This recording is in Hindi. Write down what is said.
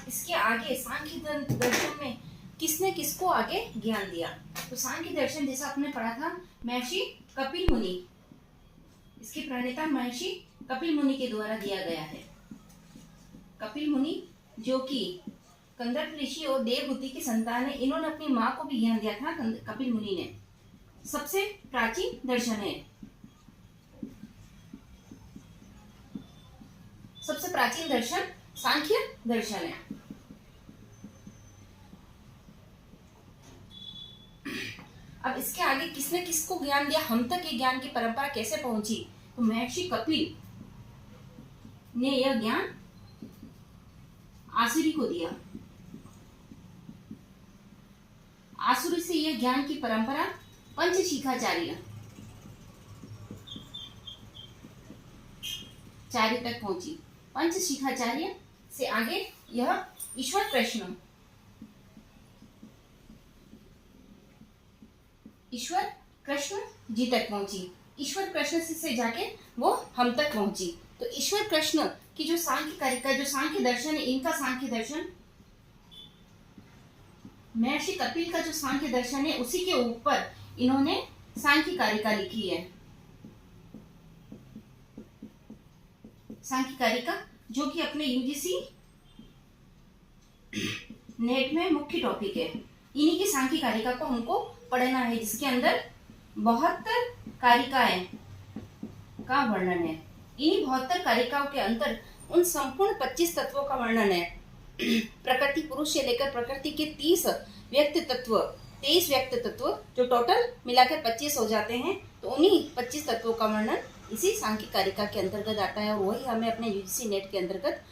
अब इसके आगे सांख्य दर्शन में किसने किसको आगे ज्ञान दिया? तो सांख्य दर्शन जैसा आपने पढ़ा था महर्षि कपिल मुनि, इसके प्रणेता महर्षि कपिल मुनि के द्वारा दिया गया है। कपिल मुनि जो कि कंदर्प ऋषि और देवहूति की संतान है, इन्होंने अपनी माँ को भी ज्ञान दिया था कपिल मुनि ने। सबसे प्राचीन दर्शन है, सबसे प्राचीन दर्शन सांख्य दर्शन है। अब इसके आगे किसने किसको ज्ञान दिया, हम तक ये ज्ञान की परंपरा कैसे पहुंची? तो महर्षि कपिल ने यह ज्ञान आसुरी को दिया। आसुरी से यह ज्ञान की परंपरा पंचशिखाचार्य तक पहुंची। पंचशिखाचार्य से आगे यह ईश्वर कृष्ण जी तक पहुंची। ईश्वर कृष्ण से जाके वो हम तक पहुंची। तो ईश्वर कृष्ण की जो सांख्य कारिका, जो सांख्य दर्शन है, इनका सांख्य दर्शन, महर्षि कपिल का जो सांख्य दर्शन है, उसी के ऊपर इन्होंने सांख्य कारिका लिखी है। सांख्य कारिका जो कि अपने यूजीसी नेट में मुख्य टॉपिक है। इन्हीं की सांख्य कारिका को हमको पढ़ना है, जिसके अंदर 72 कारिकाएं का वर्णन है। इन्हीं 72 कारिकाओं के अंदर उन संपूर्ण 25 तत्वों का वर्णन है। प्रकृति पुरुष से लेकर प्रकृति के 30 व्यक्त तत्व, 23 व्यक्त तत्व, जो टोटल मिलाकर 25 हो जाते हैं। तो उन्हीं 25 तत्वों का वर्णन इसी सांख्य कारिका के अंतर्गत आता है, और वही हमें अपने यूजीसी नेट के अंतर्गत